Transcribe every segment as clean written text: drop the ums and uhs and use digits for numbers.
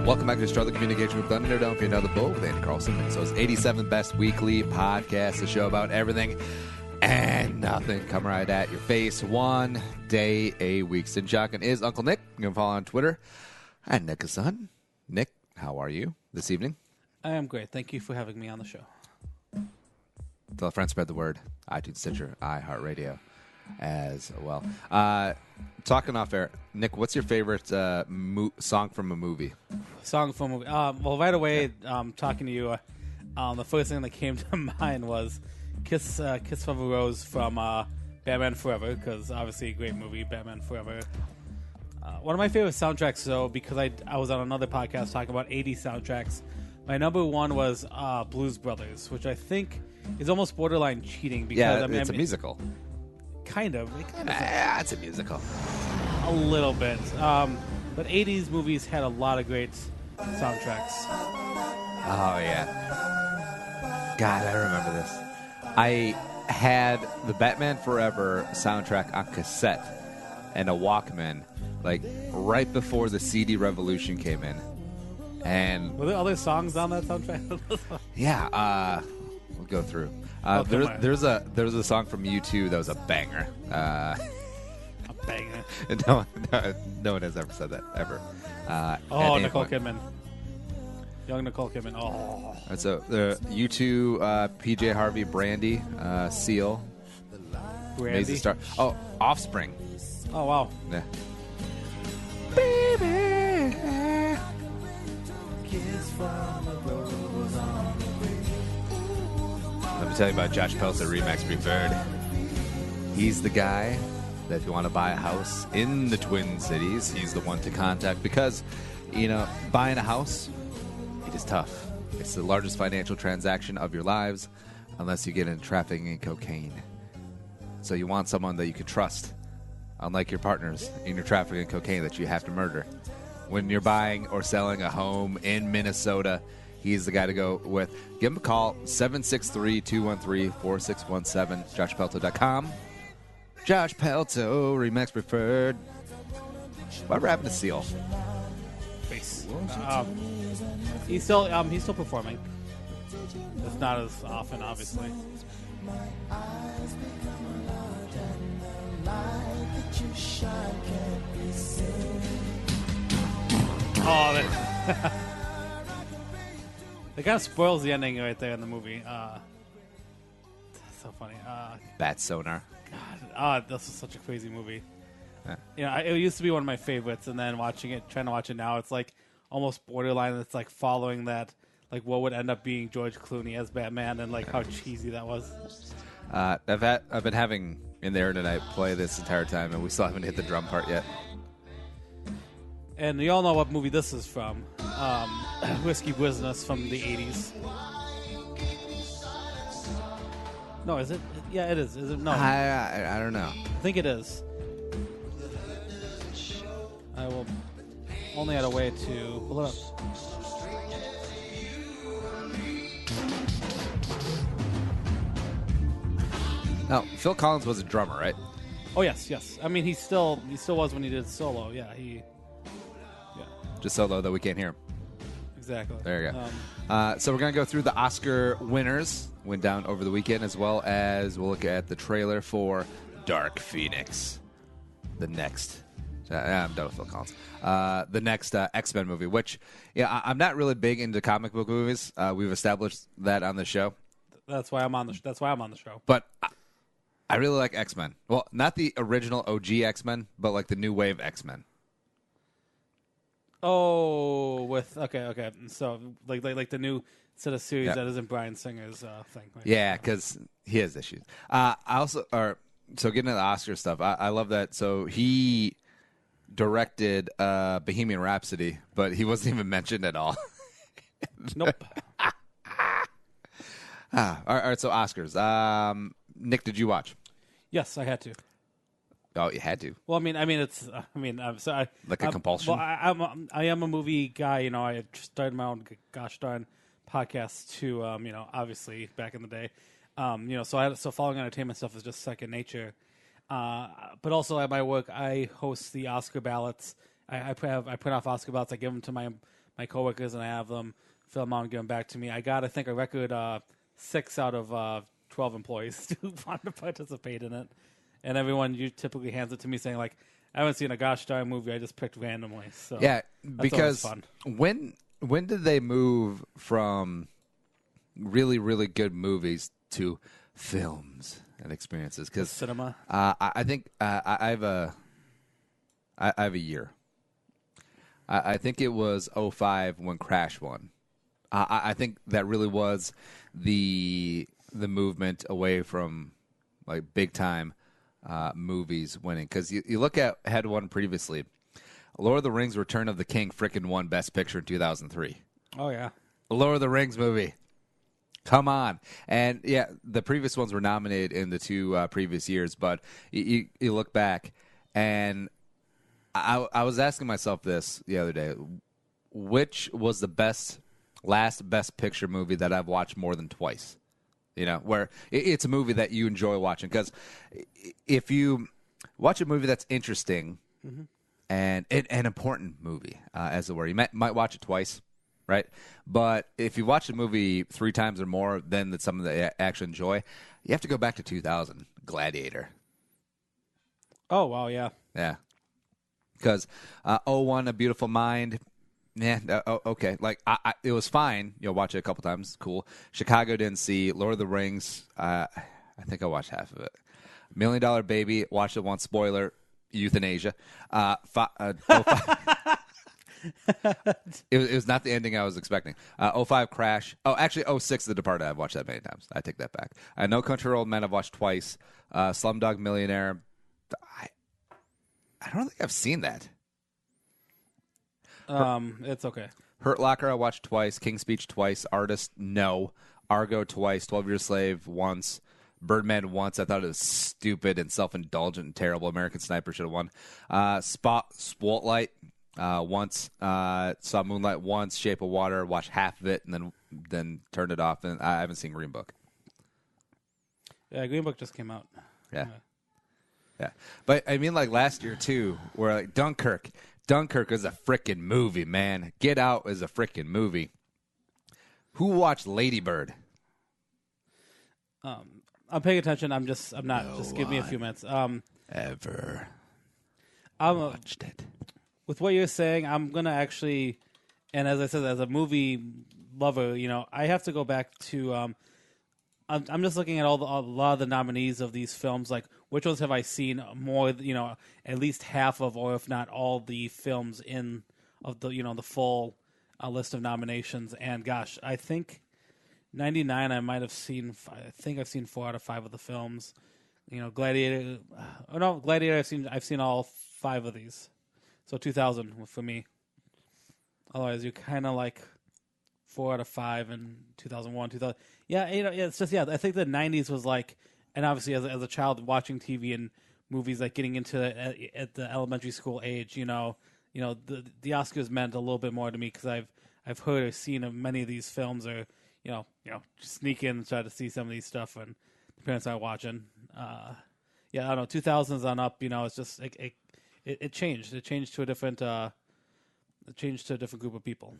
Welcome back to Struggle Communication with Thunder. Don't be another bull with Andy Carlson, Minnesota's 87th best weekly podcast, the show about everything and nothing. Come right at your face, one day a week. Sin Shotgun is Uncle Nick. You can follow on Twitter at Nickason. Nick, how are you this evening? I am great. Thank you for having me on the show. Tell a friend, spread the word. iTunes, Stitcher, iHeartRadio as well. Talking off air, Nick, what's your favorite song from a movie? Song from a movie. Well, right away, talking to you, the first thing that came to mind was Kiss from a Rose from Batman Forever, because obviously a great movie, Batman Forever. One of my favorite soundtracks, though, because I was on another podcast talking about 80s soundtracks. My number one was Blues Brothers, which I think is almost borderline cheating. Because, it's a musical. Kind of. It's a musical. A little bit. But 80s movies had a lot of great soundtracks. Oh, yeah. God, I remember this. I had the Batman Forever soundtrack on cassette and a Walkman, like, right before the CD revolution came in. And were there other songs on that soundtrack? Yeah, we'll go through. There's a song from U2 that was a banger. A banger. No one has ever said that ever. Nicole Kidman, young Nicole Kidman. Oh, so the U2, PJ Harvey, Brandy, Seal, Brandy. Amazing Star. Oh, Offspring. Oh wow. Yeah. Baby. Let me tell you about Josh Pelzer, Remax Preferred. He's the guy that if you want to buy a house in the Twin Cities, he's the one to contact because, buying a house, it is tough. It's the largest financial transaction of your lives unless you get into trafficking in cocaine. So you want someone that you can trust, unlike your partners in your trafficking in cocaine that you have to murder. When you're buying or selling a home in Minnesota, he's the guy to go with. Give him a call, 763-213-4617, joshpelto.com. Josh Pelto, Remax Preferred. Whatever happened to Seal? Face. He's still performing. It's not as often, obviously. Oh, that kind of spoils the ending right there in the movie. That's so funny. Bat Sonar. God, this is such a crazy movie. Yeah. It used to be one of my favorites, and then trying to watch it now, it's like almost borderline. It's like following that, like what would end up being George Clooney as Batman, and like how cheesy that was. I've been having in there tonight play this entire time, and we still haven't hit the drum part yet. And you all know what movie this is from. Whiskey Business from the 80s. No, is it? Yeah, it is. Is it? No. I don't know. I think it is. I will only had a way to pull it up. No, Phil Collins was a drummer, right? Oh, yes. I mean, he still was when he did solo. Yeah, just solo, though we can't hear him. Exactly. There you go. So we're going to go through the Oscar winners. Went down over the weekend, as well as we'll look at the trailer for Dark Phoenix. The next. I'm done with Phil Collins. The next X-Men movie, which, I'm not really big into comic book movies. We've established that on the show. That's why I'm on the show. But I really like X-Men. Well, not the original OG X-Men, but like the new wave X-Men. Oh, okay. So like the new set of series that isn't Bryan Singer's thing. Right? Yeah, because he has issues. So getting into the Oscar stuff, I love that. So he directed Bohemian Rhapsody, but he wasn't even mentioned at all. Nope. All right. So Oscars. Nick, did you watch? Yes, I had to. Oh, you had to. Well, I'm sorry. Like a compulsion. Well, I am a movie guy. I started my own gosh darn podcast too. Obviously back in the day. So following entertainment stuff is just second nature. But also at my work, I host the Oscar ballots. I print off Oscar ballots. I give them to my coworkers, and I have them fill them out and give them back to me. I got, I think, a record 6 out of 12 employees who want to participate in it, and everyone you typically hands it to me saying like, I haven't seen a gosh darn movie I just picked randomly. So Yeah, that's because fun. when did they move from really, really good movies to films and experiences? Because Cinema. I think I have a year. I think it was '05 when Crash won. I think that really was the movement away from like big time movies winning. Because you look at had one previously, Lord of the Rings: Return of the King frickin' won Best Picture in 2003. Oh yeah, The Lord of the Rings movie. Come on. And yeah, the previous ones were nominated in the 2 previous years, but you look back, and I was asking myself this the other day: which was the last Best Picture movie that I've watched more than twice? You know, where it's a movie that you enjoy watching. Because if you watch a movie that's interesting and an important movie, as it were, you might watch it twice, right? But if you watch a movie 3 times or more, then that's something that you actually enjoy. You have to go back to 2000, Gladiator. Oh wow, yeah. Yeah. Because 01, A Beautiful Mind, yeah, okay. Like, it was fine. Watch it a couple times. Cool. Chicago didn't see. Lord of the Rings, I think I watched half of it. $1 Million Baby, watched it once. Spoiler, euthanasia. 05. It was not the ending I was expecting. '05 Crash. Oh, actually, '06 The Departed. I've watched that many times. I take that back. No Country for Old Men I've watched twice. Slumdog Millionaire. I don't think I've seen that. It's okay. Hurt Locker I watched twice. King's Speech twice. Artist, no. Argo twice. 12 Years Slave once. Birdman once. I thought it was stupid and self-indulgent and terrible. American Sniper should have won. Spotlight once. Saw Moonlight once. Shape of Water. Watched half of it and then turned it off. And I haven't seen Green Book. Yeah, Green Book just came out. Yeah. But I mean, like last year too, where like Dunkirk is a frickin' movie, man. Get Out is a frickin' movie. Who watched Lady Bird? I'm paying attention. I'm not. No just give me a few minutes. Ever watched it? With what you're saying, I'm gonna actually, and as I said, as a movie lover, I have to go back to. I'm just looking at a lot of the nominees of these films. Like, which ones have I seen more? At least half of, or if not all, the films of the the full list of nominations. And gosh, I think 99. I might have seen. I think I've seen 4 out of 5 of the films. Gladiator. Oh no, Gladiator. I've seen all 5 of these. So 2000 for me. Otherwise, you're kind of like 4 out of 5 in 2001, 2000. Yeah, it's just I think the 90s was like, and obviously as a child watching TV and movies, like getting into at the elementary school age, the Oscars meant a little bit more to me because I've heard or seen of many of these films, or just sneak in and try to see some of these stuff when the parents aren't watching. I don't know, 2000s on up. It's just it changed. It changed to a different. It changed to a different group of people.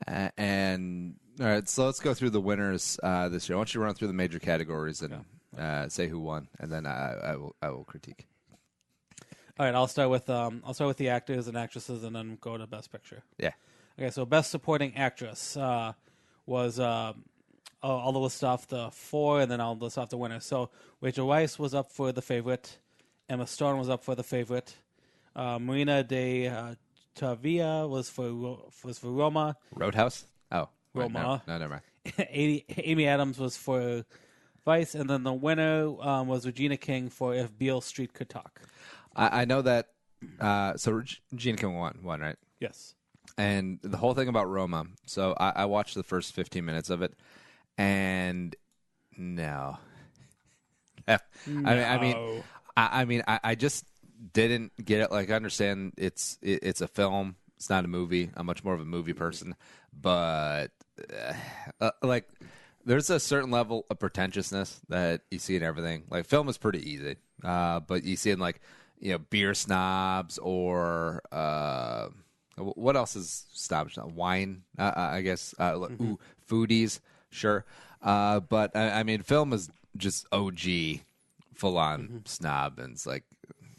And all right, so let's go through the winners this year. Why don't you run through the major categories and say who won, and then I will critique. All right, I'll start with the actors and actresses, and then go to Best Picture. Yeah. Okay, so Best Supporting Actress was I'll list off the 4, and then I'll list off the winners. So Rachel Weisz was up for The Favorite. Emma Stone was up for The Favorite. Marina de Tavia was for Roma. Roadhouse? Oh. Roma. No, never mind. Amy Adams was for Vice, and then the winner was Regina King for If Beale Street Could Talk. I know that. So Regina King won, right? Yes. And the whole thing about Roma. So I watched the first 15 minutes of it, and no. I just didn't get it. Like, I understand it's a film. It's not a movie. I'm much more of a movie person, but like, there's a certain level of pretentiousness that you see in everything. Like, film is pretty easy, but you see in, like, beer snobs or What else is snobish? Wine, I guess. Foodies, sure. But I mean, film is just OG, full on snob, and it's like,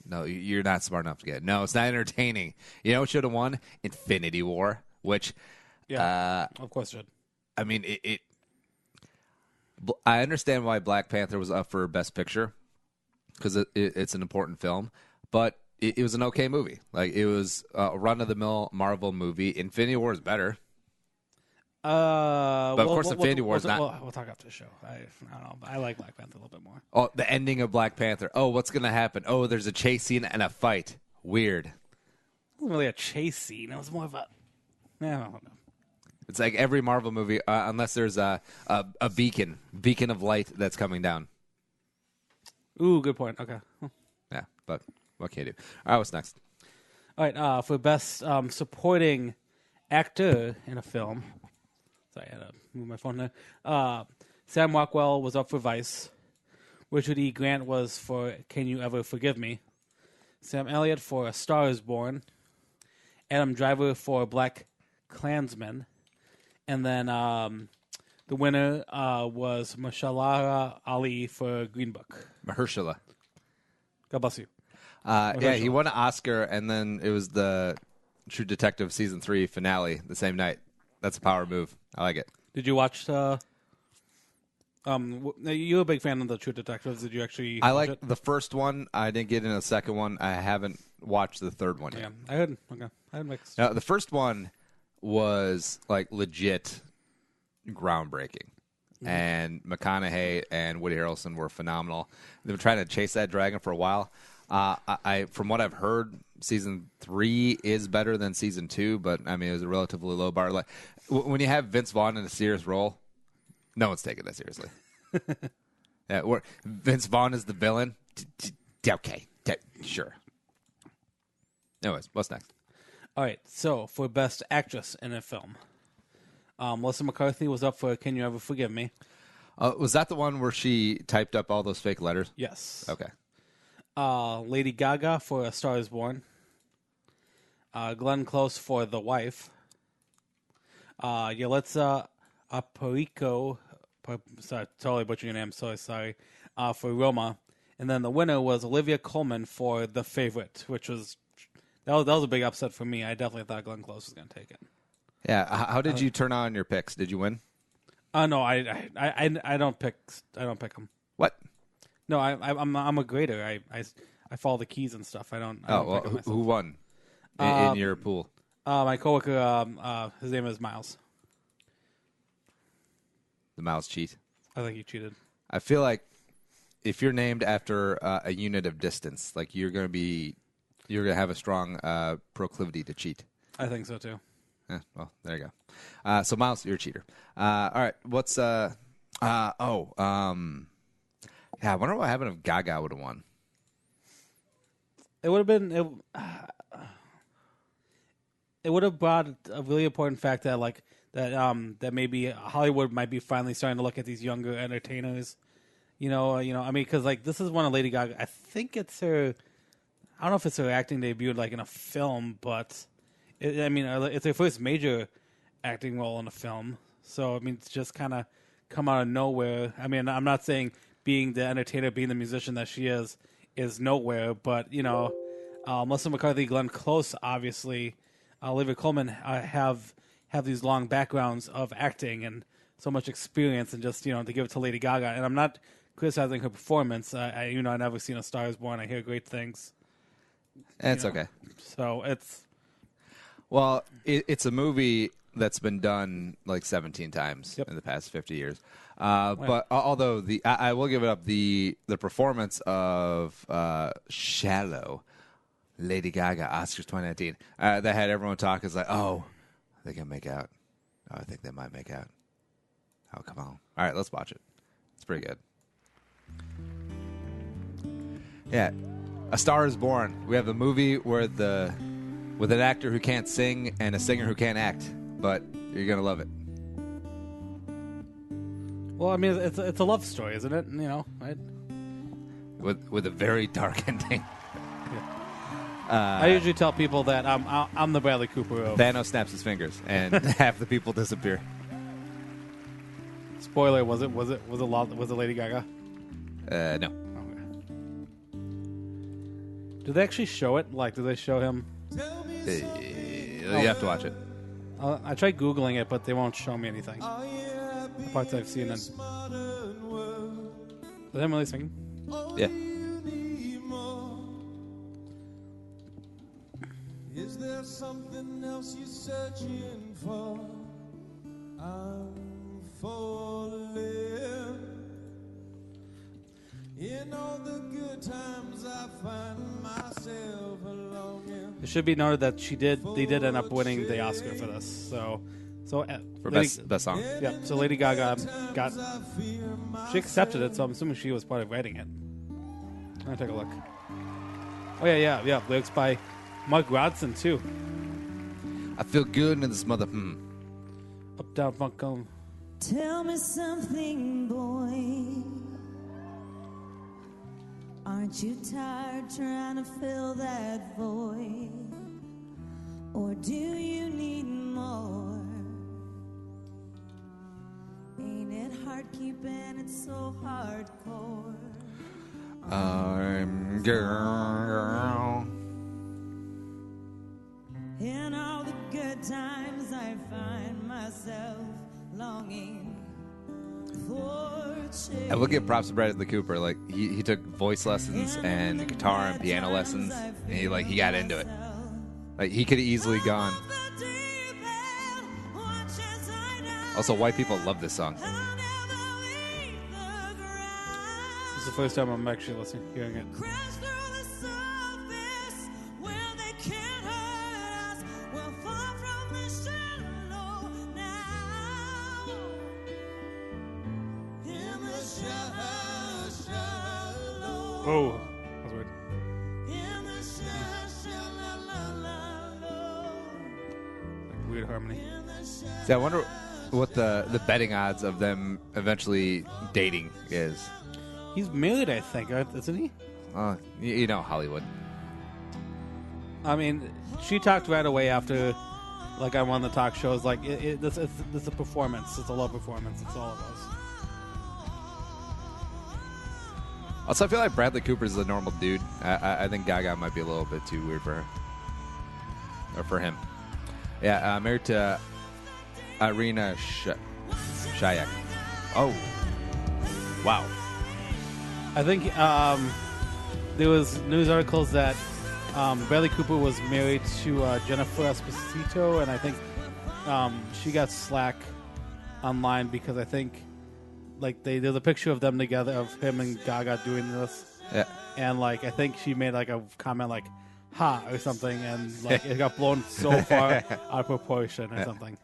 no, you're not smart enough to get it. No, it's not entertaining. You know what should have won? Infinity War, which, of course, should. I mean, I understand why Black Panther was up for Best Picture because it's an important film, but it was an okay movie. Like, it was a run-of-the-mill Marvel movie. Infinity War is better. But of course, Infinity War is not. We'll talk after the show. I don't know. I like Black Panther a little bit more. Oh, the ending of Black Panther. Oh, what's going to happen? Oh, there's a chase scene and a fight. Weird. It wasn't really a chase scene. It was more of a... I don't know. It's like every Marvel movie, unless there's a beacon of light that's coming down. Ooh, good point. Okay. Yeah, but what can you do? All right, what's next? All right, for Best Supporting Actor in a Film... Sorry, I had to move my phone there. Sam Rockwell was up for Vice. Richard E. Grant was for Can You Ever Forgive Me? Sam Elliott for A Star Is Born. Adam Driver for Black Klansman. And then the winner was Mahershala Ali for Green Book. Mahershala. God bless you. Yeah, he won an Oscar, and then it was the True Detective Season 3 finale the same night. That's a power move. I like it. Did you watch you're a big fan of the True Detectives. Did you actually I like it? the first one. I didn't get into the second one. I haven't watched the third one yet. Yeah, I heard. Okay. I heard mixed. Now, the first one was like legit groundbreaking. And McConaughey and Woody Harrelson were phenomenal. They've been trying to chase that dragon for a while. I from what I've heard, season 3 is better than season 2, but I mean it was a relatively low bar. Like when you have Vince Vaughn in a serious role, no one's taking that seriously. Yeah, Vince Vaughn is the villain. Okay, sure. Anyways, what's next? All right, so for Best Actress in a Film, Melissa McCarthy was up for Can You Ever Forgive Me? Was that the one where she typed up all those fake letters? Yes. Okay. Lady Gaga for A Star Is Born. Glenn Close for The Wife. Yalitza Aparicio, sorry, totally butchering your name, so sorry, for Roma. And then the winner was Olivia Colman for The Favorite, which was that was a big upset for me. I definitely thought Glenn Close was going to take it. Yeah. How did you turn on your picks? Did you win? No, I don't pick. I don't pick them. What? No, I'm a grader. I follow the keys and stuff. I don't. Well, who won in your pool? My coworker. His name is Miles. The Miles cheat. I think he cheated. I feel like if you're named after a unit of distance, like you're gonna have a strong proclivity to cheat. I think so too. Yeah, well, there you go. So Miles, you're a cheater. All right, what's yeah, I wonder what happened if Gaga would have won. It would have been. It would have brought a really important fact that that maybe Hollywood might be finally starting to look at these younger entertainers. I mean, because this is one of Lady Gaga. I think it's her. I don't know if it's her acting debut in a film, but it's her first major acting role in a film. So I mean, it's just kind of come out of nowhere. I mean, I'm not saying being the entertainer, being the musician that she is nowhere. But Melissa McCarthy, Glenn Close, obviously, Olivia Colman have these long backgrounds of acting and so much experience, and just to give it to Lady Gaga. And I'm not criticizing her performance. I've never seen A Star Is Born. I hear great things. And it's okay. So it's it's a movie that's been done 17 times in the past 50 years. But although I will give it up, the performance of Shallow, Lady Gaga, Oscars 2019, that had everyone talk is oh, they can make out. Oh, I think they might make out. Oh, come on. All right, let's watch it. It's pretty good. Yeah, A Star Is Born. We have a movie with an actor who can't sing and a singer who can't act, but you're gonna love it. Well, I mean, it's a love story, isn't it? Right? With a very dark ending. I usually tell people that I'm the Bradley Cooper of. Thanos snaps his fingers, and half the people disappear. Spoiler: was it Lady Gaga? No. Okay. Did they actually show it? Like, did they show him? You have to watch it. I tried Googling it, but they won't show me anything. The parts I've seen. Is that really singing? Yeah. Is there something else you're searching for? I'm falling. In all the good times I find myself longing. It should be noted that they did end up winning the Oscar for this. So For best song. Yeah. So Lady Gaga she accepted it. So I'm assuming she was part of writing it. Let me take a look. Oh yeah. Lyrics by Mark Rodson too. I feel good in this mother. Up down funk come. Tell me something, boy. Aren't you tired trying to fill that void? Or do you need more? Ain't it hard keeping it so hardcore? I'm girl. In all the good times I find myself longing for change. I will give props to Bradley Cooper. Like he took voice lessons and guitar and piano lessons, and he got into it. Like he could have easily gone. Also, white people love this song. This is the first time I'm actually hearing it. Oh, that was weird. Like weird harmony. See, I wonder what the betting odds of them eventually dating is. He's married, I think, isn't he? You know Hollywood. I mean, she talked right away after, like, on one of the talk shows, like, this is a performance. It's a love performance. It's all of us. Also, I feel like Bradley Cooper's a normal dude. I think Gaga might be a little bit too weird for her. Or for him. Yeah, married to Irina Shayk. Oh. Wow. I think there was news articles that Bradley Cooper was married to Jennifer Esposito, and I think she got slack online because I think like there's a picture of them together of him and Gaga doing this. Yeah. And like I think she made like a comment like "ha" or something, and like it got blown so far out of proportion or something.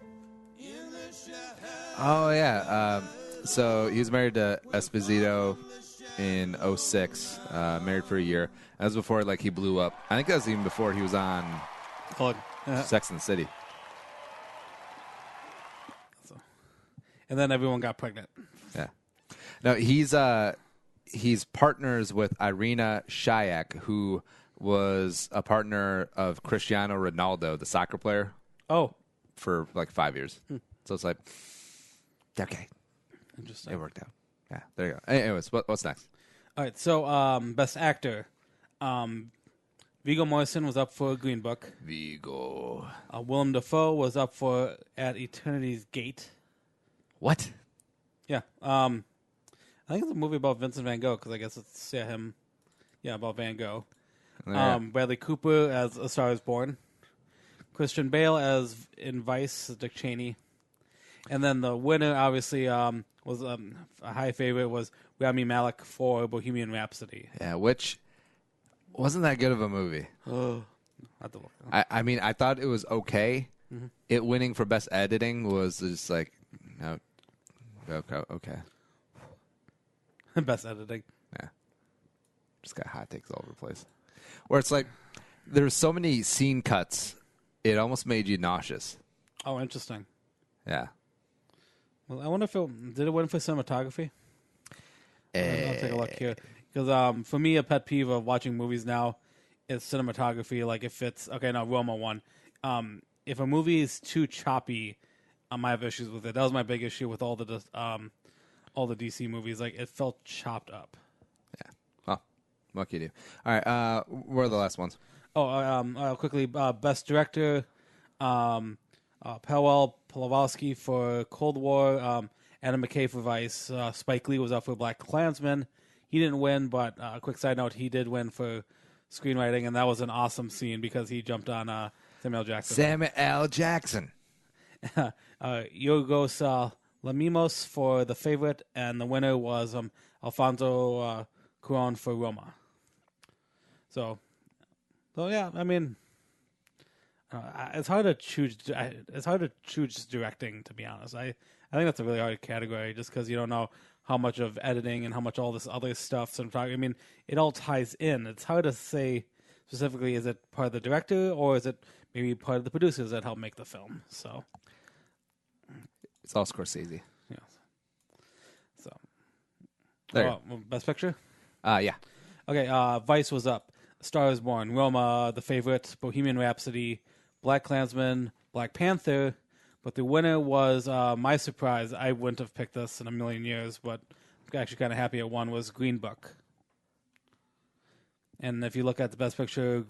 Oh yeah. So he was married to Esposito in 2006, married for a year. That was before like he blew up. I think that was even before he was on Sex and the City. And then everyone got pregnant. Yeah. No, he's partners with Irina Shayk, who was a partner of Cristiano Ronaldo, the soccer player. Oh. For like 5 years. So it's like, okay. Interesting. It worked out. Yeah, there you go. Anyways, what's next? All right, so Best Actor. Viggo Mortensen was up for Green Book. Viggo. Willem Dafoe was up for At Eternity's Gate. What? Yeah. I think it's a movie about Vincent Van Gogh, because I guess it's him. Yeah, about Van Gogh. Bradley Cooper as A Star Is Born. Christian Bale as in Vice, Dick Cheney. And then the winner, obviously, was a high favorite, was Rami Malek for Bohemian Rhapsody. Yeah, which wasn't that good of a movie. I mean, I thought it was okay. Mm-hmm. It winning for Best Editing was just like, no, okay. Best Editing. Yeah. Just got hot takes all over the place. Where it's like, there's so many scene cuts, it almost made you nauseous. Oh, interesting. Yeah. Well, I wonder if did it win for cinematography? I'll take a look here. Because for me, a pet peeve of watching movies now is cinematography. Like if it's Roma won. If a movie is too choppy, I have issues with it. That was my big issue with all the DC movies. Like it felt chopped up. Yeah. Well, what can you do? All right. What are the last ones? Quickly, best director, Paweł Pawlowski for Cold War, Adam McKay for Vice, Spike Lee was up for Black Klansman. He didn't win, but quick side note, he did win for screenwriting, and that was an awesome scene because he jumped on Samuel Jackson. Samuel L. Jackson. Yorgos Lanthimos for The Favorite, and the winner was Alfonso Cuarón for Roma. So yeah, I mean, it's hard to choose. It's hard to choose directing, to be honest. I think that's a really hard category, just because you don't know how much of editing and how much all this other stuff. I mean, it all ties in. It's hard to say specifically, is it part of the director or is it maybe part of the producers that help make the film? So it's all Scorsese. Yeah. So there. Best Picture. Yeah. Okay. Vice was up. Star is Born, Roma, The Favorite, Bohemian Rhapsody, Black Klansman, Black Panther. But the winner was, my surprise, I wouldn't have picked this in a million years, but I'm actually kind of happy it won, was Green Book. And if you look at the Best Picture,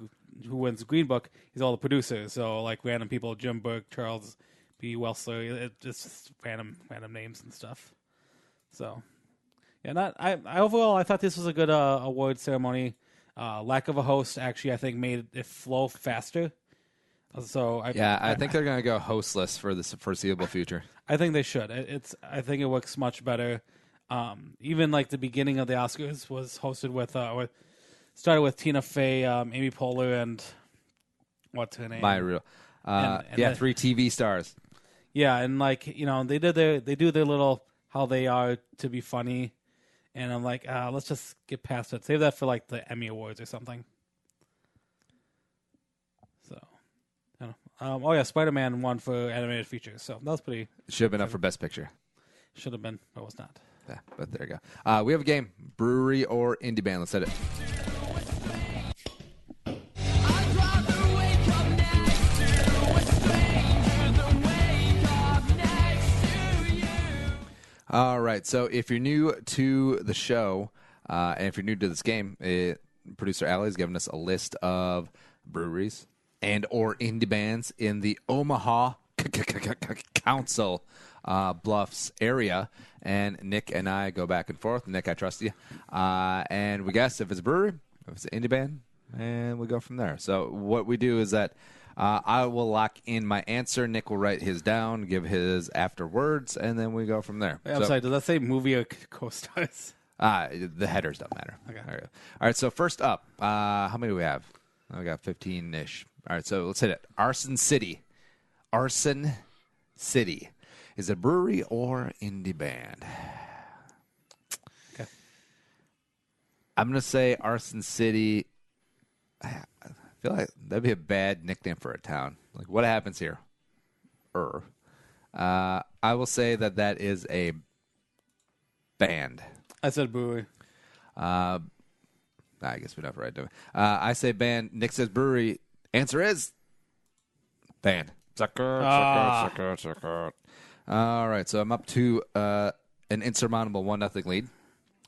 who wins Green Book, he's all the producers. So, like, random people, Jim Burke, Charles B. Wessler, it's just random names and stuff. So, yeah, overall, I thought this was a good award ceremony. Lack of a host, actually, I think, made it flow faster. So I think they're going to go hostless for the foreseeable future. I think they should. I think it works much better. Even like the beginning of the Oscars was hosted started with Tina Fey, Amy Poehler, and what's her name? Maya Rudolph. 3 TV stars. Yeah, and like they do their little how they are to be funny, and I'm like, let's just get past it. Save that for like the Emmy Awards or something. Spider-Man won for animated features, so that was pretty. Should have been up for Best Picture. Should have been, but was not. Yeah, but there you go. We have a game: brewery or indie band. Let's hit it. All right. So if you're new to the show, and if you're new to this game, producer Allie has given us a list of breweries and or indie bands in the Omaha Council Bluffs area. And Nick and I go back and forth. Nick, I trust you. And we guess if it's a brewery, if it's an indie band, and we go from there. So what we do is that I will lock in my answer. Nick will write his down, give his afterwards, and then we go from there. Wait, I'm sorry, does that say movie or co-stars? The headers don't matter. Okay. All right, so first up, how many do we have? We got 15-ish. All right, so let's hit it. Arson City. Arson City. Is it a brewery or indie band? Okay. I'm going to say Arson City. I feel like that'd be a bad nickname for a town. Like, what happens here? I will say that is a band. I said brewery. I guess we don't have right, do we? I say band. Nick says brewery. Answer is band. Sucker. All right, so I'm up to an insurmountable 1-0 lead.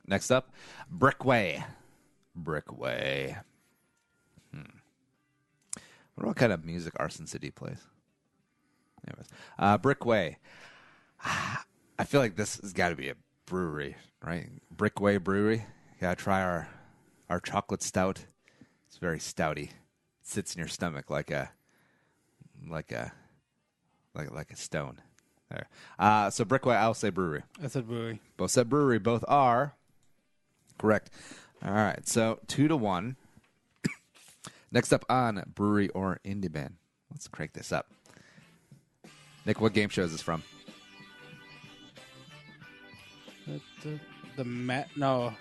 Next up, Brickway. Brickway. I wonder what kind of music Arson City plays. Anyways, Brickway. I feel like this has got to be a brewery, right? Brickway Brewery. Gotta try our chocolate stout. It's very stouty. It sits in your stomach like a stone. There. So Brickway, I'll say brewery. I said brewery. Both said brewery. Both are correct. All right. So 2-1. Next up on brewery or indie band. Let's crank this up. Nick, what game show is this from? No.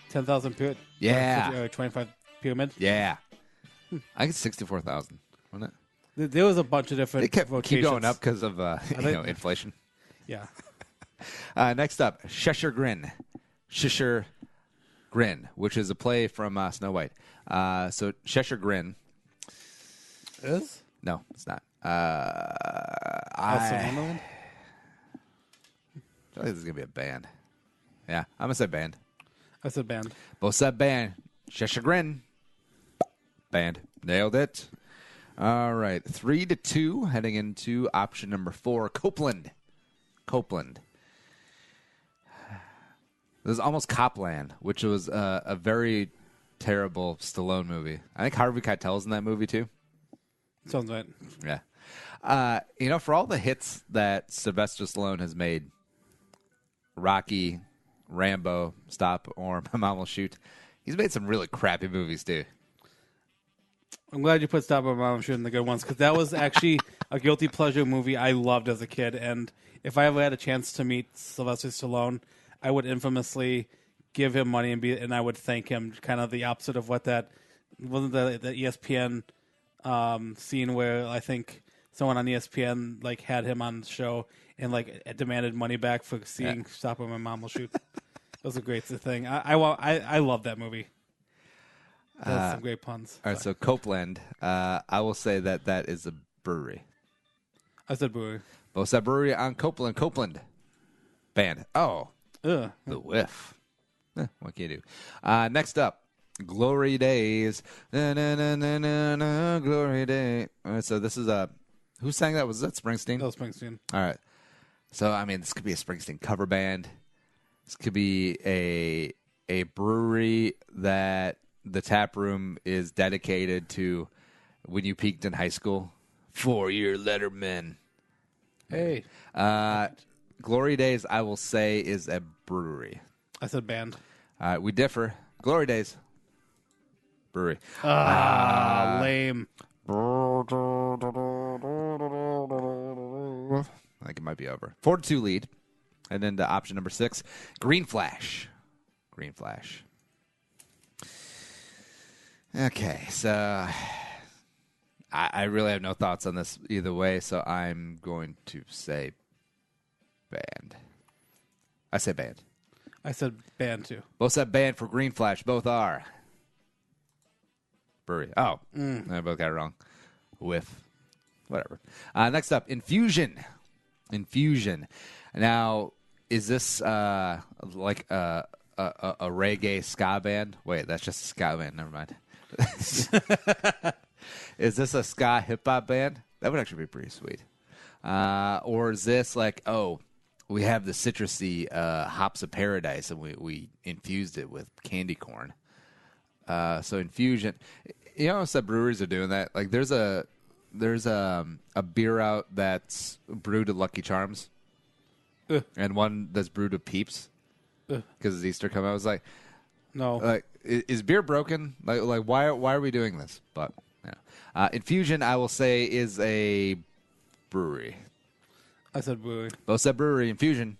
10,000 Pyramid. Yeah. 25 Pyramid. Yeah. I think it's 64,000, wasn't it? There was a bunch of different It keep vocations. going up because of inflation. Yeah. Next up, Cheshire Grin. Cheshire Grin, which is a play from Snow White. So Cheshire Grin. Is? No, it's not. Alice in Wonderland? I feel like this is going to be a band. Yeah, I'm going to say band. I said band. Both said band. Cheshire Grin. Band. Nailed it. All right. 3-2, heading into option number 4. Copeland. This is almost Copland, which was a very terrible Stallone movie. I think Harvey Keitel's in that movie, too. Sounds right. Yeah. For all the hits that Sylvester Stallone has made, Rocky, Rambo, Stop, or My Mom Will Shoot, he's made some really crappy movies, too. I'm glad you put Stop by Mom shooting the good ones, because that was actually a guilty pleasure movie I loved as a kid. And if I ever had a chance to meet Sylvester Stallone, I would infamously give him money and I would thank him. Kind of the opposite of what that wasn't the ESPN scene where I think someone on ESPN had him on the show and demanded money back for seeing Stop by My Mom Will Shoot. That was a great thing. I love that movie. That's some great puns. All right, so Copeland, I will say that is a brewery. I said brewery. Both said brewery on Copeland. Copeland. Band. Oh. Ugh. The whiff. What can you do? Next up, Glory Days. Na, na, na, na, na, na, Glory Day. All right, so this is who sang that? Was that Springsteen? That was Springsteen. All right. So, this could be a Springsteen cover band. This could be a brewery that the tap room is dedicated to when you peaked in high school. 4-year letterman. Hey. Glory Days, I will say, is a brewery. I said band. We differ. Glory Days. Brewery. Lame. I think it might be over. 4-2 lead. And then to option number 6, Green Flash. Green Flash. Okay, so I really have no thoughts on this either way, so I'm going to say band. I say band. I said band, too. Both said band for Green Flash. Both are brewery. Oh, I both got it wrong. Whiff. Whatever. Next up, Infusion. Infusion. Now, is this like a reggae ska band? Wait, that's just a ska band. Never mind. Is this a ska hip-hop band? That would actually be pretty sweet. Or is this we have the citrusy hops of paradise, and we infused it with candy corn. So Infusion. Some breweries are doing that. Like there's a beer out that's brewed at Lucky Charms, and one that's brewed at Peeps because it's Easter coming. I was like, no, like is beer broken? Like why are we doing this? But yeah. Infusion, I will say, is a brewery. I said brewery. Both said brewery. Infusion.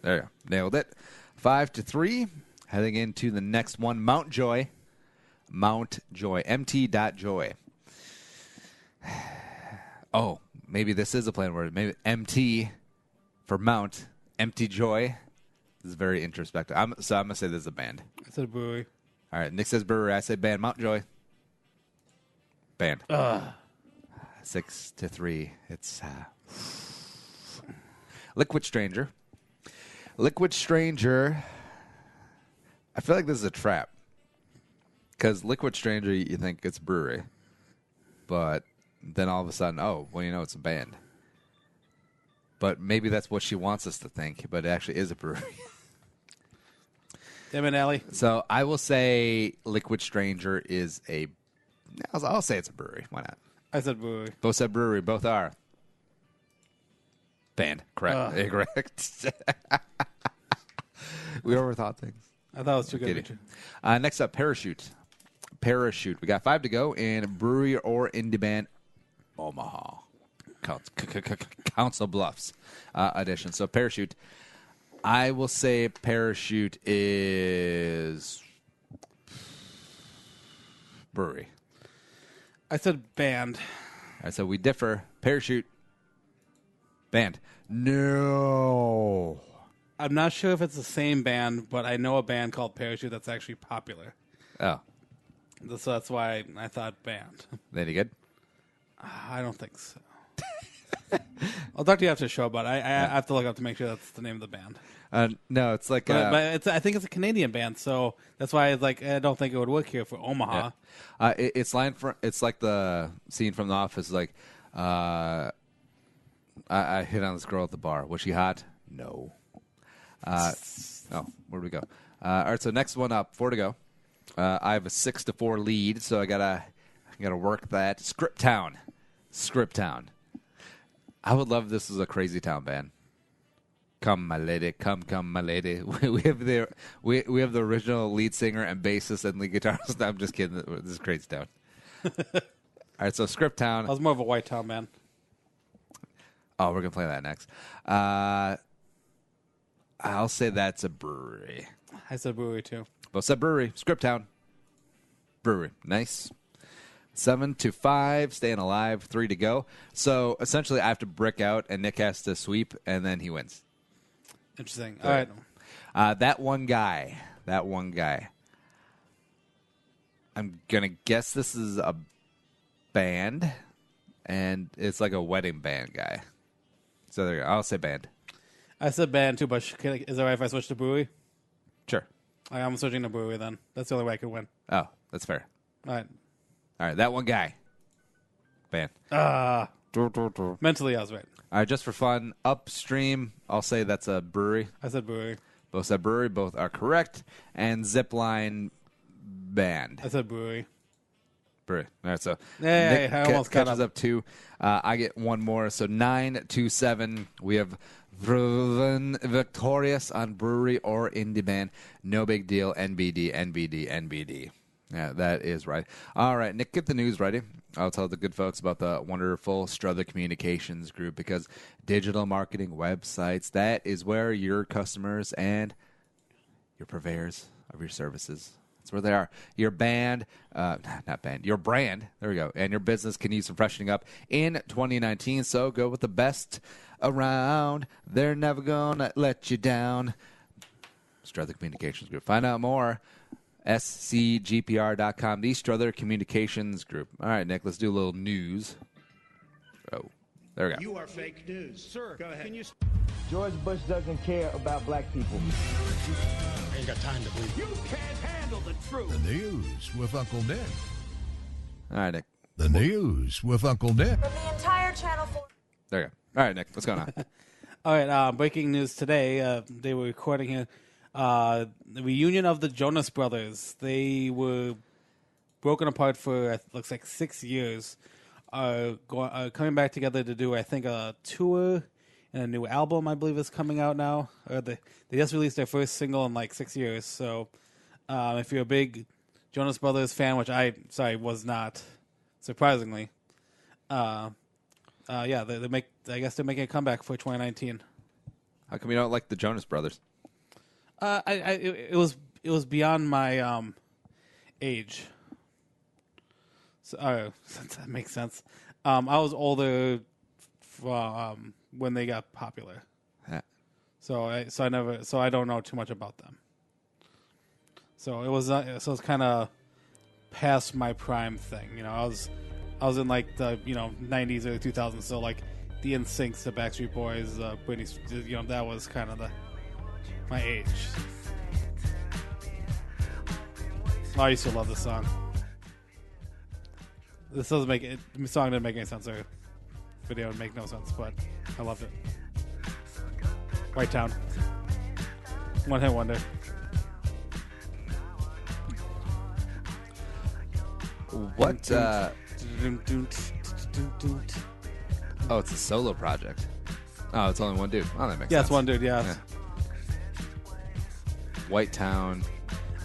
There you go. Nailed it. 5-3. Heading into the next one, Mount Joy. Mount Joy. MT.Joy. Oh, maybe this is a plain word. Maybe MT for Mount. Empty Joy. This is very introspective. So I'm going to say this is a band. I said brewery. All right. Nick says brewery. I say band. Mount Joy. Band. 6-3. It's Liquid Stranger. Liquid Stranger. I feel like this is a trap. Because Liquid Stranger, you think it's brewery. But then all of a sudden, it's a band. But maybe that's what she wants us to think, but it actually is a brewery. Damn it, Allie. So I will say Liquid Stranger is I'll say it's a brewery. Why not? I said brewery. Both said brewery. Both are. Band. Correct. Correct. We overthought things. I thought it was too good. Next up, Parachute. Parachute. We got 5 to go in brewery or indie band Omaha. Council Bluffs edition. So Parachute. I will say Parachute is brewery. I said band. All right, so we differ. Parachute. Band. No. I'm not sure if it's the same band, but I know a band called Parachute that's actually popular. Oh, So that's why I thought band. they any good? I don't think so. I'll talk to you after the show, but I have to look up to make sure that's the name of the band. No, it's like But I think it's a Canadian band, so that's why it's like I don't think it would work here for Omaha. yeah. It's like the scene from The Office. Like, I hit on this girl at the bar. Was she hot? No. Where'd we go? All right, so next one up, 4 to go. I have a 6-4 lead, so I gotta work that. Script Town. I would love this as a Crazy Town band. Come, my lady, come, my lady. We have the original lead singer and bassist and lead guitarist. I'm just kidding. This is Crazy Town. All right, so Script Town. I was more of a White Town man. Oh, we're gonna play that next. I'll say that's a brewery. I said Brewery too. Both said brewery. Script Town. Brewery. Nice. 7-5, staying alive, 3 to go. So essentially I have to brick out and Nick has to sweep and then he wins. Interesting. All right. That one guy. I'm going to guess this is a band and it's like a wedding band guy. So there you go. I'll say band. I said band too, but is it right if I switch to Brewery? Sure. I'm switching to Brewery then. That's the only way I could win. Oh, that's fair. All right, that one guy. Band. right. Mentally, I was right. All right, just for fun, Upstream, I'll say that's a brewery. I said Brewery. Both said brewery. Both are correct. And Zipline Band. I said Brewery. Brewery. All right, so Nick I almost caught catches up 2. I get one more. So 9-7. We have victorious on brewery or indie band. No big deal. NBD. Yeah, that is right. All right, Nick, get the news ready. I'll tell the good folks about the wonderful Strother Communications Group because digital marketing websites, that is where your customers and your purveyors of your services, that's where they are. Your brand, there we go, and your business can use some freshening up in 2019, so go with the best around. They're never going to let you down. Strother Communications Group. Find out more. scgpr.com, the Strother Communications Group. All right, Nick, let's do a little news. Oh, there we go. You are fake news. Sir, go ahead. George Bush doesn't care about black people. Ain't got time to believe. You can't handle the truth. The news with Uncle Nick. All right, Nick. The news with Uncle Nick. From the entire Channel 4. There you go. All right, Nick, what's going on? All right. Breaking news today. They were recording here. The reunion of the Jonas Brothers. They were broken apart for looks like 6 years. Coming back together to do, I think, a tour and a new album. I believe is coming out now. They just released their first single in like 6 years. So, if you're a big Jonas Brothers fan, which I was not, surprisingly, yeah, they make. I guess they're making a comeback for 2019. How come you don't like the Jonas Brothers? It was beyond my age. So that makes sense. I was older when they got popular. Yeah. So I don't know too much about them. So it was it's kind of past my prime thing. You know, I was in like the 90s or 2000s. So like the NSYNC, the Backstreet Boys, Britney. That was kind of my age. I used to love this song. This doesn't make it. The song didn't make any sense. Or video would make no sense, but I loved it. White Town. One hit wonder. What? Oh, it's a solo project. Oh, it's only one dude. Oh, that makes sense. Yeah, it's one dude. Yeah. White Town.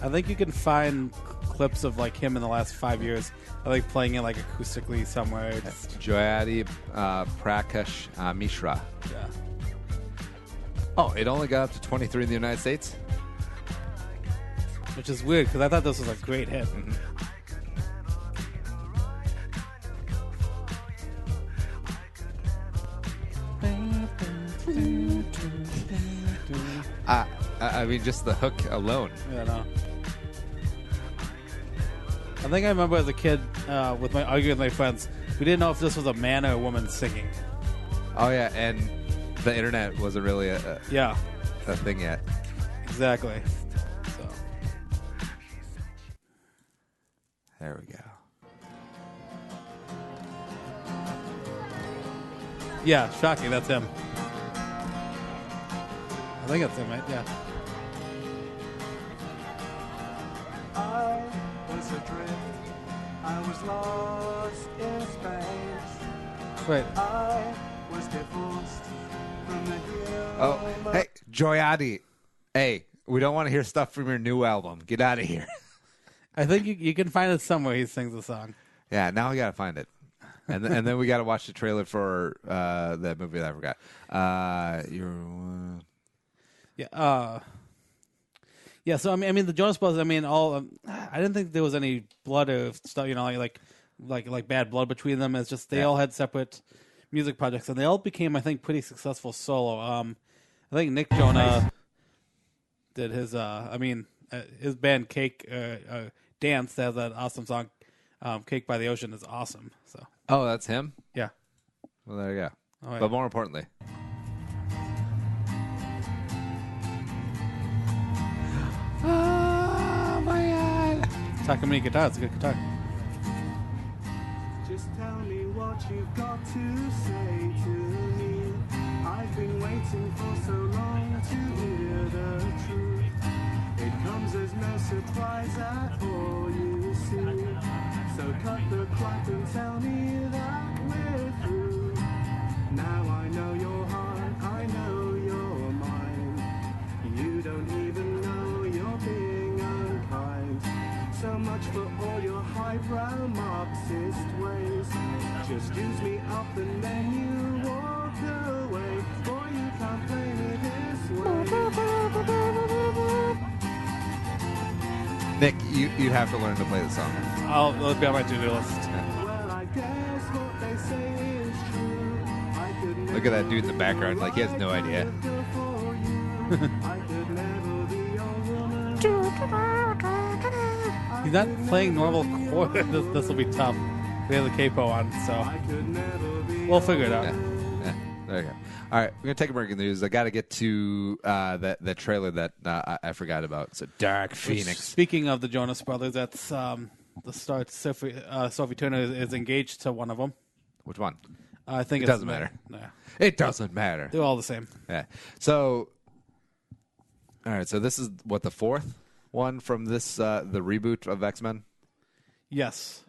I think you can find clips of like him in the last 5 years. I like playing it like acoustically somewhere. Jayati Prakash Mishra. Yeah. Oh, it only got up to 23 in the United States? Which is weird because I thought this was a great hit. Mm-hmm. I mean, just the hook alone. Yeah, no. I think I remember as a kid arguing with my friends. We didn't know if this was a man or a woman singing. Oh yeah, and the internet wasn't really a thing yet. Exactly. So there we go. Yeah, shocking. That's him. I think that's him, right? Yeah. I was adrift. I was lost in space. Right. I was divorced from the hill. Oh, hey, Joyati. Hey, we don't want to hear stuff from your new album. Get out of here. I think you can find it somewhere. He sings the song. Yeah, now we got to find it. And then we got to watch the trailer for that movie that I forgot. Yeah. So I mean, the Jonas Brothers. I mean, I didn't think there was any blood or stuff. You know, like bad blood between them. It's just they all had separate music projects, and they all became, I think, pretty successful solo. I think Nick Jonah did his. His band Cake Dance has that awesome song, "Cake by the Ocean" is awesome. So. Oh, that's him? Yeah. Well, there you go. Oh, yeah. But more importantly. Oh, my God. Takamine guitar. It's a good guitar. Just tell me what you've got to say to me. I've been waiting for so long to hear the truth. It comes as no surprise at all, you see. So cut the crap and tell me that we're through. Now I know your heart, I know you're mine. You don't even know you're being unkind. So much for all your highbrow Marxist ways. Just use me up and then you walk away. Boy, you can't play me this way. Nick, you have to learn to play the song. It'll be on my to-do list. Well, I guess what they say is true. I could never Look at that dude in the background, like he has no idea. I could never be your woman. He's not playing normal chords. This will be tough. We have the capo on, so I could never be we'll figure it out. Yeah, there you go. All right, we're going to take a break in the news. I got to get to that trailer that I forgot about. So Dark Phoenix. Speaking of the Jonas Brothers, that's the start. Sophie Turner is engaged to one of them. Which one? I think It doesn't matter. Nah. It doesn't matter. They're all the same. Yeah. So, all right. So this is what, the fourth one from this the reboot of X-Men? Yes.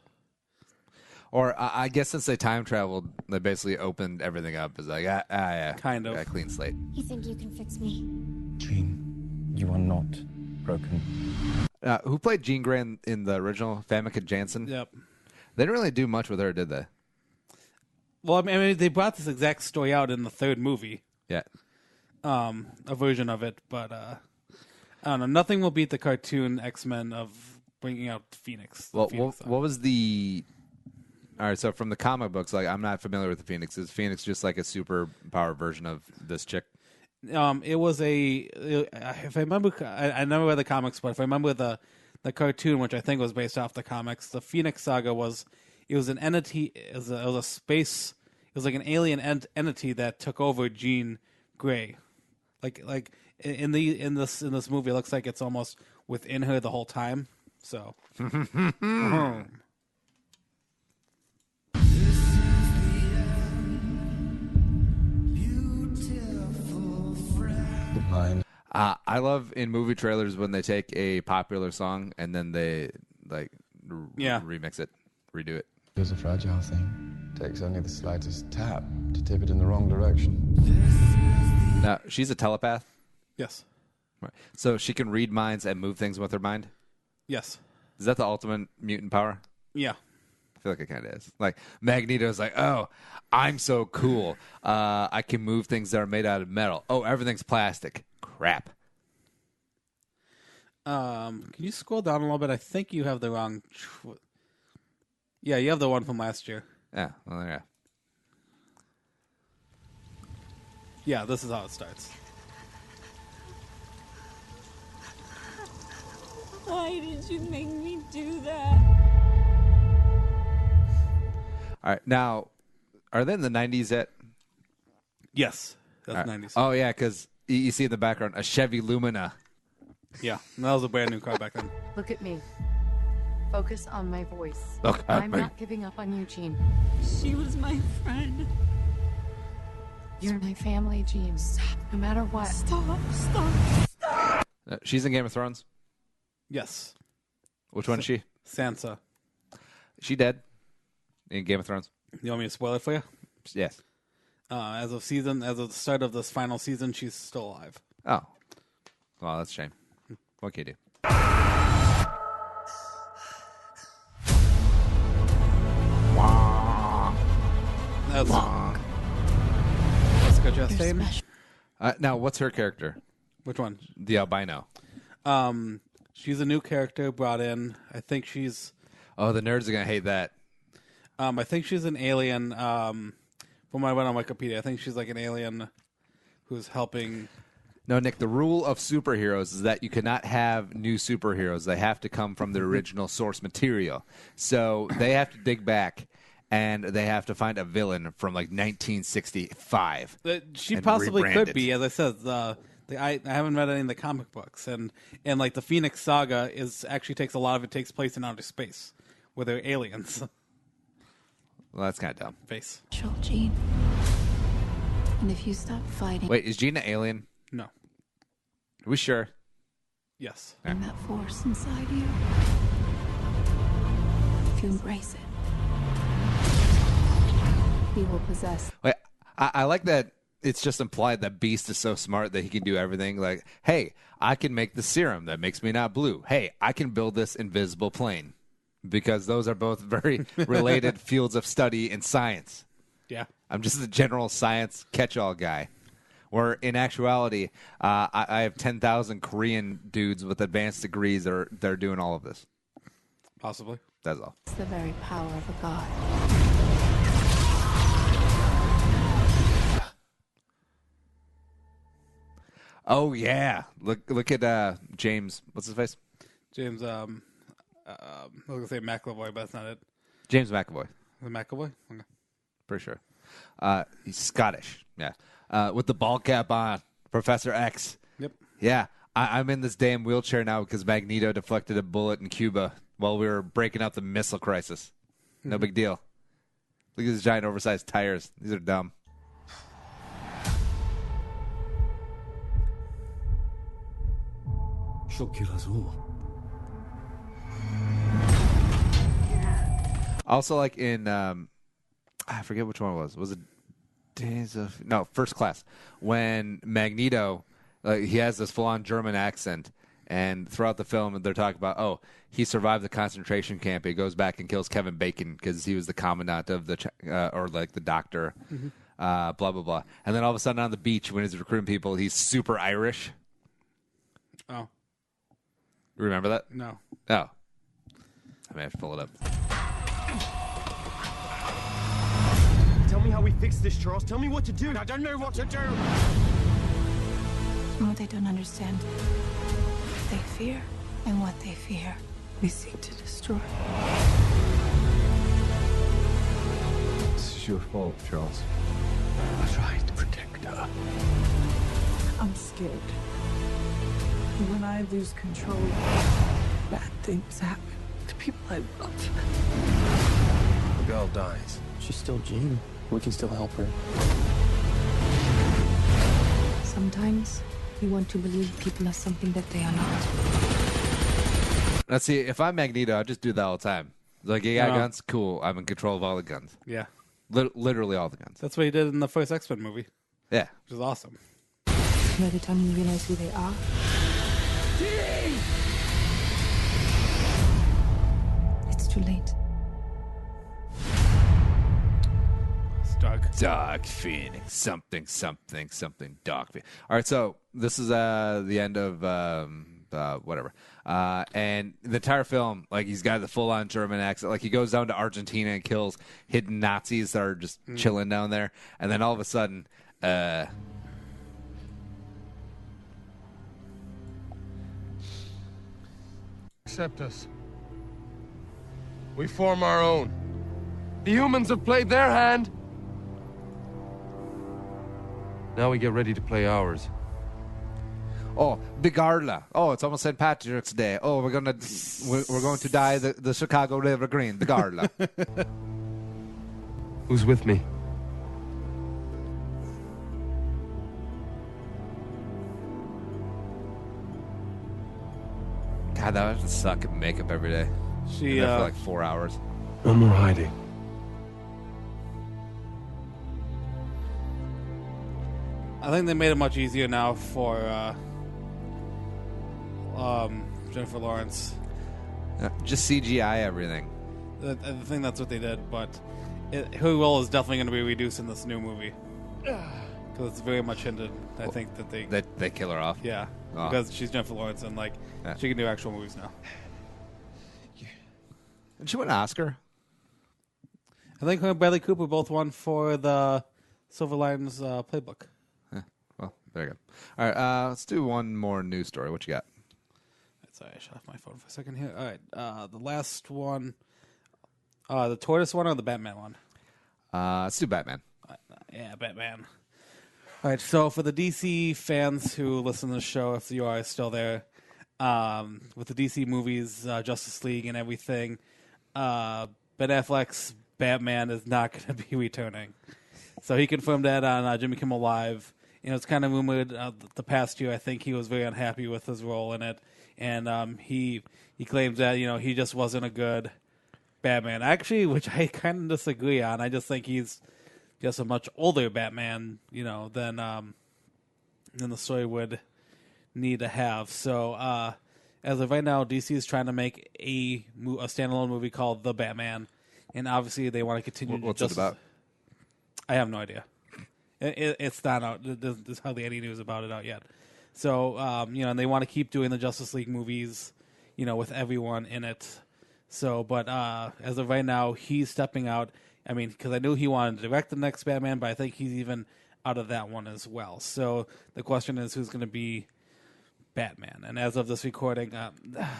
Or I guess since they time traveled, they basically opened everything up. It's like, yeah, Kind of. got a clean slate. You think you can fix me? Jean, you are not broken. Who played Jean Grey in the original? Famke Janssen? Yep. They didn't really do much with her, did they? Well, I mean, they brought this exact story out in the third movie, Yeah. a version of it, but I don't know. Nothing will beat the cartoon X-Men of bringing out Phoenix. Well, Phoenix what was the... All right, so from the comic books, like, I'm not familiar with the Phoenix. Is Phoenix just like a super power version of this chick? It was if I remember, I never read the comics, but if I remember the cartoon, which I think was based off the comics, the Phoenix Saga was an entity, it was a space, it was like an alien entity that took over Jean Grey, like in this movie, it looks like it's almost within her the whole time. So. Divine. I love in movie trailers when they take a popular song and then they remix it, redo it. It's a fragile thing. Takes only the slightest tap to tip it in the wrong direction. Now, she's a telepath, Yes. right? So she can read minds and move things with her mind. Yes. Is that the ultimate mutant power? Yeah. I feel like it kind of is. Like Magneto's like, oh, I'm so cool. I can move things that are made out of metal. Oh, everything's plastic. Crap. Can you scroll down a little bit? I think you have the wrong. Yeah, you have the one from last year. Yeah. Well, yeah. Yeah, this is how it starts. Why did you make me do that? All right, now, are they in the 90s yet? Yes, that's All right. 90s. Oh, yeah, because you see in the background a Chevy Lumina. Yeah, that was a brand new car back then. Look at me. Focus on my voice. Look at I'm me. not giving up on you, Jean. She was my friend. You're my family, Jean. Stop. No matter what. Stop. She's in Game of Thrones. Yes, Which one is she? Sansa. She dead in Game of Thrones? You want me to spoil it for you? Yes. As of the start of this final season, she's still alive. Oh. Well, that's a shame. What can you do? That's Jessica Chastain. Now, what's her character? Which one? The albino. She's a new character brought in. I think she's. Oh, the nerds are going to hate that. I think she's an alien. From what I went on Wikipedia, I think she's like an alien who's helping. No, Nick, the rule of superheroes is that you cannot have new superheroes. They have to come from the original source material. So they have to dig back, and they have to find a villain from like 1965. She and possibly rebrand could it. be, as I said. I haven't read any of the comic books, and like the Phoenix Saga takes a lot of it takes place in outer space, where they're aliens. Well, that's kind of dumb. Face. Control, Jean. And if you stop fighting, Wait, is Gina alien? No. Are we sure? Yes. and that force inside you, if you embrace it, you will possess. Wait, I like that it's just implied that Beast is so smart that he can do everything. Like, hey, I can make the serum that makes me not blue. Hey, I can build this invisible plane. Because those are both very related fields of study in science. Yeah. I'm just a general science catch-all guy. Where in actuality, I have 10,000 Korean dudes with advanced degrees that are doing all of this. Possibly. That's all. It's the very power of a god. Oh yeah, look at James. What's his face? James. I was gonna say McAvoy, but that's not it. James McAvoy. Is it McAvoy? Okay. Pretty sure. He's Scottish. Yeah. With the ball cap on, Professor X. Yep. Yeah. I'm in this damn wheelchair now because Magneto deflected a bullet in Cuba while we were breaking up the missile crisis. No big deal. Look at these giant oversized tires. These are dumb. Also, like in, I forget which one it was. Was it First Class? When Magneto, he has this full-on German accent, and throughout the film, they're talking about, oh, he survived the concentration camp. He goes back and kills Kevin Bacon because he was the commandant of the, or like the doctor, blah, blah, blah. And then all of a sudden on the beach, when he's recruiting people, he's super Irish. Oh. Remember that? No. Oh. I may have to pull it up. Tell me how we fix this, Charles. Tell me what to do. I don't know what to do. And what they don't understand, they fear, and what they fear, we seek to destroy. This is your fault, Charles. I tried to protect her. I'm scared. When I lose control, bad things happen to people I love. The girl dies. She's still Jean. We can still help her. Sometimes we want to believe people are something that they are not. Now, see, if I'm Magneto, I'd just do that all the time. Like, you got guns? Cool. I'm in control of all the guns. Yeah. Literally all the guns. That's what he did in the first X-Men movie. Yeah. Which is awesome. By the time you realize who they are, it's too late. Dark Phoenix. Something, Dark Phoenix. All right, so this is the end of whatever. And the entire film, like, he's got the full-on German accent. Like, he goes down to Argentina and kills hidden Nazis that are just chilling down there. And then all of a sudden, accept us. We form our own. The humans have played their hand. Now we get ready to play ours. Oh, Bigarla. Oh, it's almost St. Patrick's Day. Oh, we're going to dye the Chicago River green. Bigarla. Who's with me? God, that would suck at makeup every day. She for like 4 hours. No more hiding. I think they made it much easier now for Jennifer Lawrence. Just CGI everything. I think that's what they did, but her role is definitely going to be reduced in this new movie because it's very much hinted. I think that they kill her off. Yeah, because she's Jennifer Lawrence and she can do actual movies now. Did she win an Oscar? I think her and Bradley Cooper both won for the Silver Linings Playbook. Well, there you go. All right, let's do one more news story. What you got? Sorry, I shut off my phone for a second here. All right, the last one, the tortoise one or the Batman one? Let's do Batman. Yeah, Batman. All right, so for the DC fans who listen to the show, if you are still there, with the DC movies, Justice League and everything, Ben Affleck's Batman is not going to be returning. So he confirmed that on Jimmy Kimmel Live. You know, it's kind of rumored the past year. I think he was very unhappy with his role in it, and he claims that he just wasn't a good Batman. Actually, which I kind of disagree on. I just think he's just a much older Batman, than the story would need to have. So as of right now, DC is trying to make a standalone movie called The Batman, and obviously they want to continue. What's it about? I have no idea. It's not out. There's hardly any news about it out yet. So, and they want to keep doing the Justice League movies, with everyone in it. So, but as of right now, he's stepping out. I mean, because I knew he wanted to direct the next Batman, but I think he's even out of that one as well. So the question is, who's going to be Batman? And as of this recording,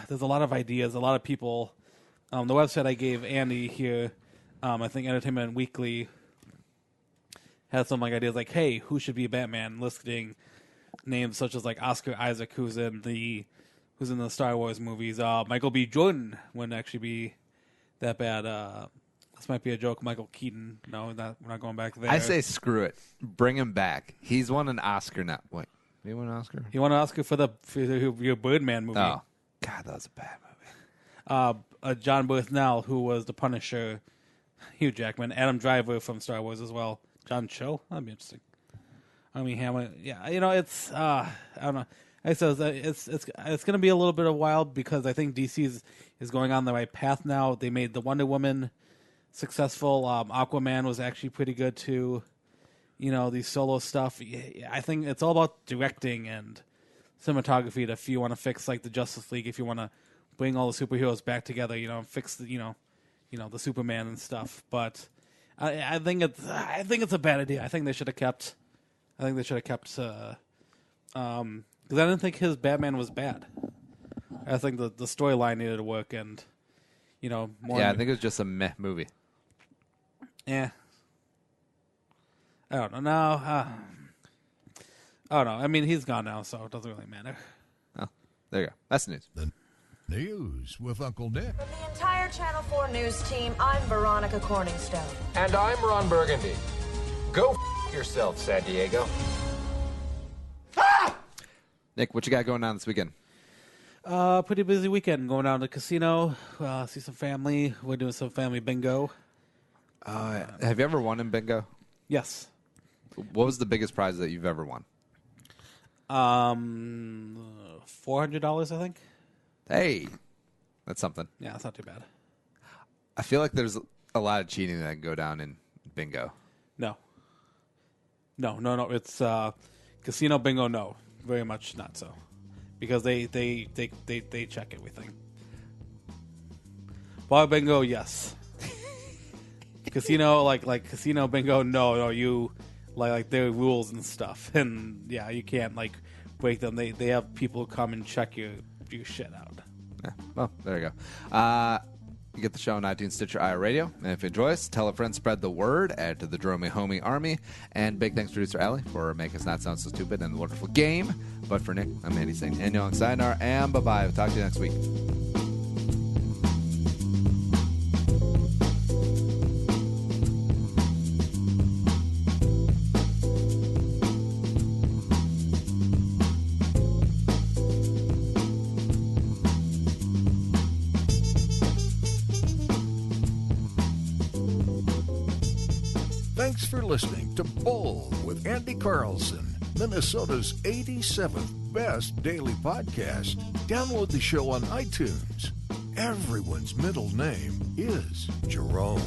there's a lot of ideas, a lot of people. The website I gave Andy here, I think Entertainment Weekly, had some ideas like, hey, who should be Batman, listing names such as Oscar Isaac, who's in the Star Wars movies. Michael B. Jordan wouldn't actually be that bad. This might be a joke. Michael Keaton. No, we're not going back there. I say screw it. Bring him back. He's won an Oscar now. Wait, did he win an Oscar? He won an Oscar for your Birdman movie. Oh, God, that was a bad movie. John Bernthal, who was the Punisher. Hugh Jackman. Adam Driver from Star Wars as well. John Cho? That'd be interesting. Hammer. Yeah, it's I don't know. I said it's going to be a little bit of wild because I think DC is going on the right path now. They made the Wonder Woman successful. Aquaman was actually pretty good too. These solo stuff. I think it's all about directing and cinematography. If you want to fix the Justice League, if you want to bring all the superheroes back together, fix the the Superman and stuff. But I think it's a bad idea. I think they should have kept. Because I didn't think his Batman was bad. I think the storyline needed to work, and more. Yeah, I think it was just a meh movie. Yeah. I don't know. No, I don't know. I mean, he's gone now, so it doesn't really matter. Oh, there you go. That's the news. The news with Uncle Nick. From the entire Channel 4 news team, I'm Veronica Corningstone. And I'm Ron Burgundy. Go yourself, San Diego. Nick, what you got going on this weekend? Pretty busy weekend. Going down to the casino, see some family. We're doing some family bingo. Have you ever won in bingo? Yes. What was the biggest prize that you've ever won? $400, I think. Hey, that's something. Yeah, that's not too bad. I feel like there's a lot of cheating that can go down in bingo. No. It's casino bingo. No, very much not so, because they check everything. Bar bingo, yes. Casino like casino bingo, no. You like there are rules and stuff, and yeah, you can't break them. They have people come and check your shit out. Yeah. Well, there you go. You get the show on iTunes, Stitcher, iRadio. And if you enjoy us, tell a friend, spread the word, add to the Dromey Homie Army. And big thanks to producer Allie for making us not sound so stupid and the wonderful game. But for Nick, I'm Andy saying, and young sayonara, and bye-bye. We'll talk to you next week. Thanks for listening to Bull with Andy Carlson, Minnesota's 87th best daily podcast. Download the show on iTunes. Everyone's middle name is Jerome.